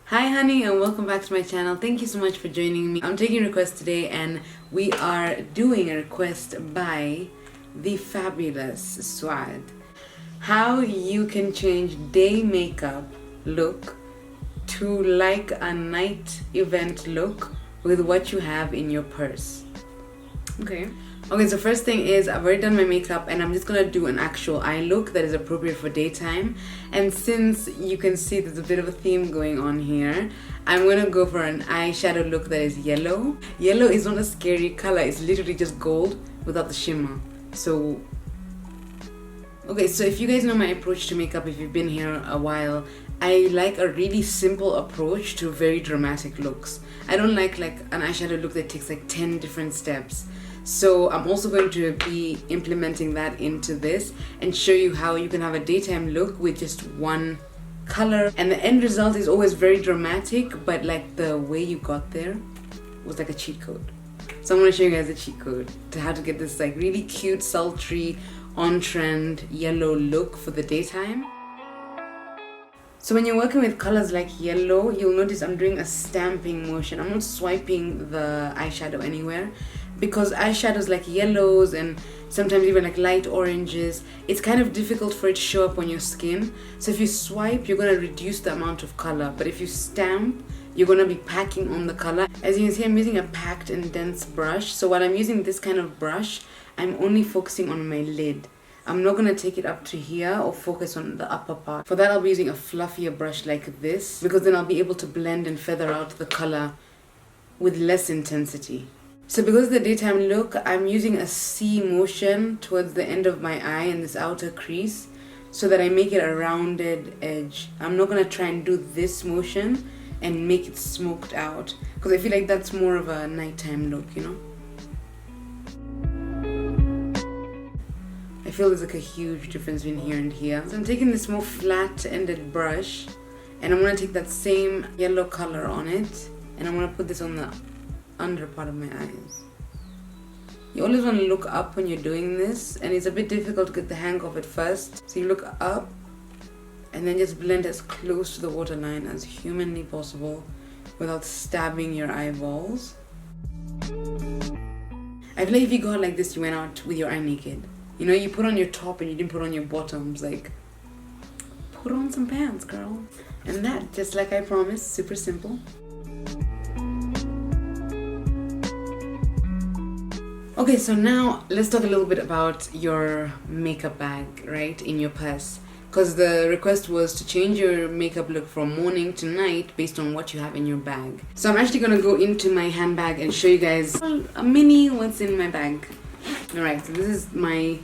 Hi honey, and welcome back to my channel. Thank you so much for joining me. I'm taking requests today and we are doing a request by the fabulous Swad. How you can change day makeup look to like a night event look with what you have in your purse. Okay, so first thing is I've already done my makeup and I'm just gonna do an actual eye look that is appropriate for daytime. And since you can see there's a bit of a theme going on here, I'm gonna go for an eyeshadow look that is yellow. Yellow is not a scary color, it's literally just gold without the shimmer. So if you guys know my approach to makeup, if you've been here a while, I like a really simple approach to very dramatic looks. I don't like an eyeshadow look that takes like 10 different steps. So I'm also going to be implementing that into this and show you how you can have a daytime look with just one color. And the end result is always very dramatic, but like the way you got there was like a cheat code. So I'm going to show you guys a cheat code to how to get this like really cute, sultry, on-trend yellow look for the daytime. So when you're working with colors like yellow, you'll notice I'm doing a stamping motion. I'm not swiping the eyeshadow anywhere, because eyeshadows like yellows and sometimes even like light oranges, it's kind of difficult for it to show up on your skin. So if you swipe, you're going to reduce the amount of color, but if you stamp, you're going to be packing on the color. As you can see, I'm using a packed and dense brush. So while I'm using this kind of brush, I'm only focusing on my lid. I'm not going to take it up to here or focus on the upper part. For that, I'll be using a fluffier brush like this, because then I'll be able to blend and feather out the color with less intensity. So because of the daytime look, I'm using a C motion towards the end of my eye in this outer crease so that I make it a rounded edge. I'm not going to try and do this motion and make it smoked out, because I feel like that's more of a nighttime look, you know? I feel there's like a huge difference between here and here. So I'm taking this more flat-ended brush and I'm going to take that same yellow color on it and I'm going to put this on the under part of my eyes. You always want to look up when you're doing this, and it's a bit difficult to get the hang of it first. So you look up and then just blend as close to the waterline as humanly possible without stabbing your eyeballs. I feel like if you go out like this, you went out with your eye naked. You know, you put on your top and you didn't put on your bottoms. Like, put on some pants, girl. And that, just like I promised, super simple. Okay, so now let's talk a little bit about your makeup bag, right, in your purse. Because the request was to change your makeup look from morning to night based on what you have in your bag. So I'm actually going to go into my handbag and show you guys a mini what's in my bag. Alright, so this is my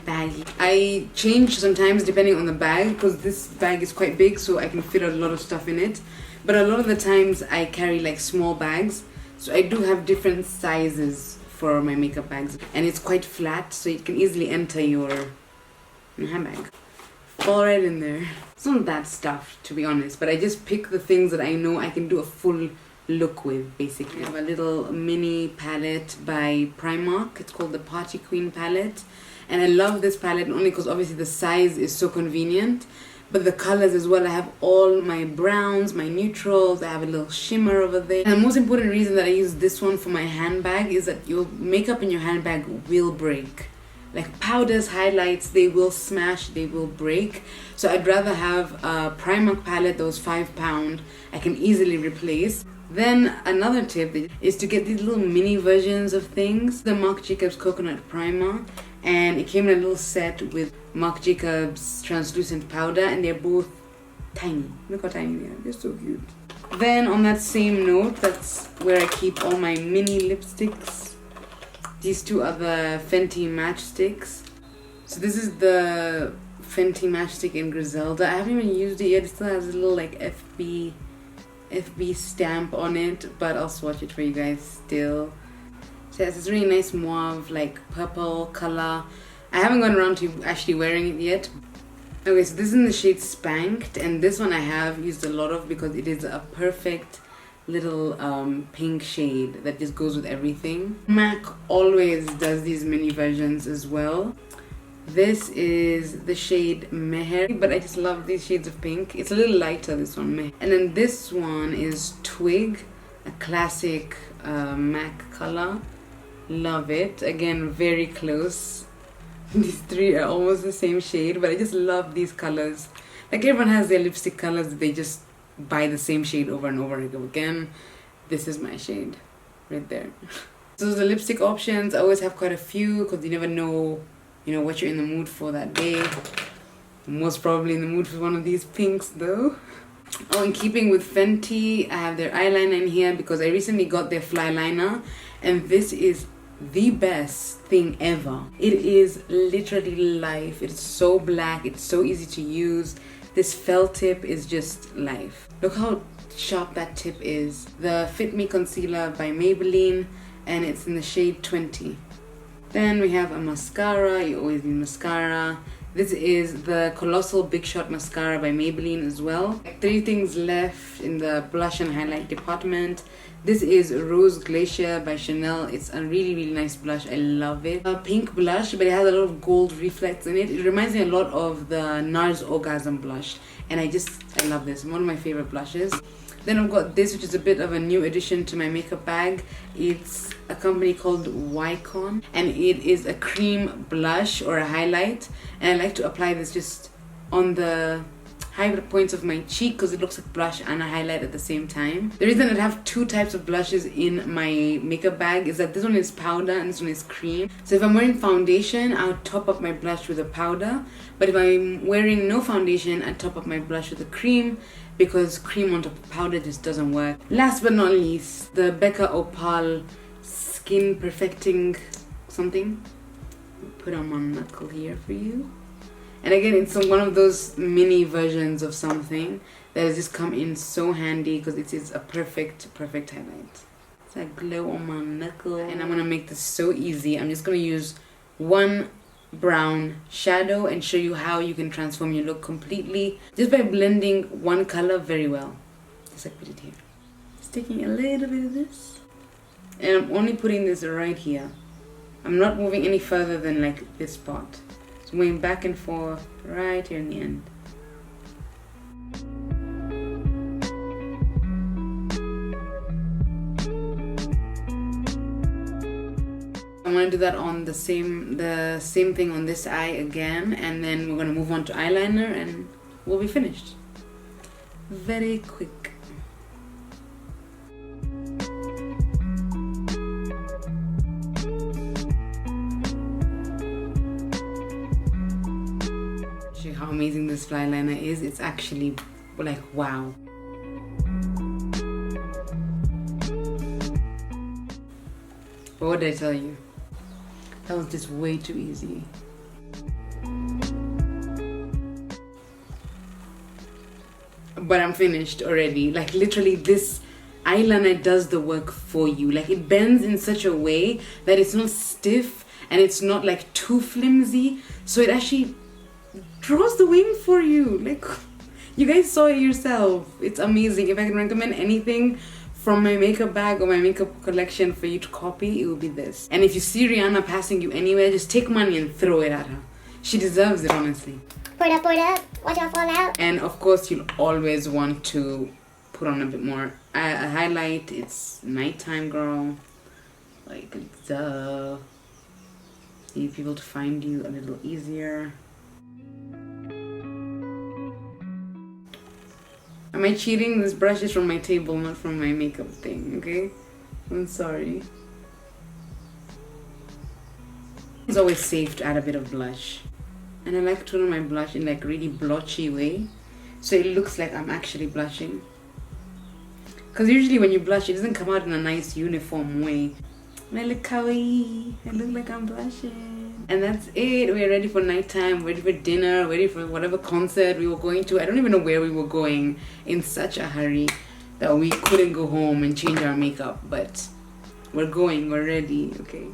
bag. I change sometimes depending on the bag, because this bag is quite big, so I can fit a lot of stuff in it. But a lot of the times I carry like small bags, so I do have different sizes for my makeup bags, and it's quite flat, so it can easily enter your handbag. Fall right in there. It's not that stuffed, to be honest, but I just pick the things that I know I can do a full look with, basically. I have a little mini palette by Primark. It's called the Party Queen palette, and I love this palette only because obviously the size is so convenient, but the colors as well. I have all my browns, my neutrals, I have a little shimmer over there. And the most important reason that I use this one for my handbag is that your makeup in your handbag will break. Like powders, highlights, they will smash, they will break. So I'd rather have a Primark palette that was £5 I can easily replace. Then another tip is to get these little mini versions of things. The Marc Jacobs Coconut Primer, and it came in a little set with Marc Jacobs translucent powder, and they're both tiny. Look how tiny they are. They're so cute. Then on that same note, that's where I keep all my mini lipsticks. These two are the Fenty matchsticks. So this is the Fenty matchstick in Griselda. I haven't even used it yet. It still has a little like FB stamp on it, but I'll swatch it for you guys still. So it has this really nice mauve, like purple color. I haven't gone around to actually wearing it yet. Okay, so this is in the shade Spanked, and this one I have used a lot of because it is a perfect little pink shade that just goes with everything. MAC always does these mini versions as well. This is the shade Meher, but I just love these shades of pink. It's a little lighter, this one, Meher. And then this one is Twig, a classic MAC color. Love it. Again, very close. These three are almost the same shade, but I just love these colors. Like everyone has their lipstick colors, they just buy the same shade over and over again. This is my shade right there. So the lipstick options, I always have quite a few because you never know, what you're in the mood for that day. Most probably in the mood for one of these pinks though. Oh, in keeping with Fenty, I have their eyeliner in here because I recently got their fly liner, and this is the best thing ever. It is literally life. It's so black, it's so easy to use. This felt tip is just life. Look how sharp that tip is. The Fit Me concealer by Maybelline, and it's in the shade 20. Then we have a mascara. You always need mascara. This is the Colossal Big Shot Mascara by Maybelline as well. 3 things left in the blush and highlight department. This is Rose Glacier by Chanel. It's a really, really nice blush. I love it. A pink blush, but it has a lot of gold reflex in it. It reminds me a lot of the NARS Orgasm blush. And I love this. One of my favorite blushes. Then I've got this, which is a bit of a new addition to my makeup bag. It's a company called Wycon, and it is a cream blush or a highlight. And I like to apply this just on the high points of my cheek because it looks like blush and a highlight at the same time. The reason I have 2 types of blushes in my makeup bag is that this one is powder and this one is cream. So if I'm wearing foundation, I'll top up my blush with a powder. But if I'm wearing no foundation, I top up my blush with a cream, because cream on top of powder just doesn't work. Last but not least, the Becca Opal Skin Perfecting something. Put on my knuckle here for you. And again, it's one of those mini versions of something that has just come in so handy because it is a perfect highlight. It's a glow on my knuckle. And I'm gonna make this so easy. I'm just gonna use one brown shadow and show you how you can transform your look completely just by blending one color very well. Just like put it here. Just taking a little bit of this, and I'm only putting this right here. I'm not moving any further than like this spot. So moving back and forth right here in the end. I'm gonna do that on the same thing on this eye again, and then we're gonna move on to eyeliner and we'll be finished. Very quick. See how amazing this fly liner is. It's actually like wow. But what did I tell you? That was just way too easy. But I'm finished already. Like literally this eyeliner does the work for you. Like it bends in such a way that it's not stiff and it's not like too flimsy. So it actually draws the wing for you. Like you guys saw it yourself. It's amazing. If I can recommend anything from my makeup bag or my makeup collection for you to copy, it will be this. And if you see Rihanna passing you anywhere, just take money and throw it at her. She deserves it, honestly. Pour it up, watch out fall out. And of course, you'll always want to put on a bit more. A highlight, it's nighttime, girl. Like, duh. Need people to find you a little easier. Am I cheating? This brush is from my table, not from my makeup thing, okay? I'm sorry. It's always safe to add a bit of blush. And I like to turn on my blush in like really blotchy way, so it looks like I'm actually blushing. Because usually when you blush, it doesn't come out in a nice uniform way. And I look kawaii. I look like I'm blushing. And that's it. We're ready for nighttime, ready for dinner, ready for whatever concert we were going to. I don't even know where we were going in such a hurry that we couldn't go home and change our makeup. But we're going, we're ready, okay?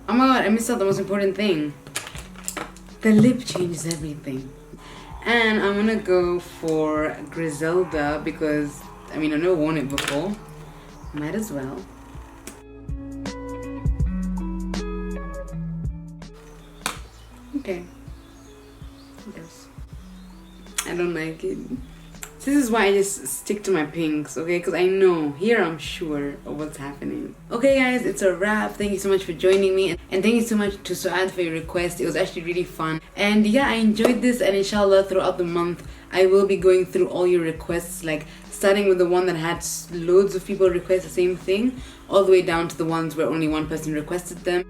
Oh my god, I missed out the most important thing. The lip changes everything. And I'm gonna go for Griselda because, I mean, I've never worn it before. Might as well. Okay. Yes. I don't like it. This is why I just stick to my pinks, okay? Because I know, here I'm sure of what's happening. Okay guys, it's a wrap. Thank you so much for joining me. And thank you so much to Suad for your request. It was actually really fun. And yeah, I enjoyed this, and inshallah throughout the month, I will be going through all your requests, like starting with the one that had loads of people request the same thing, all the way down to the ones where only one person requested them.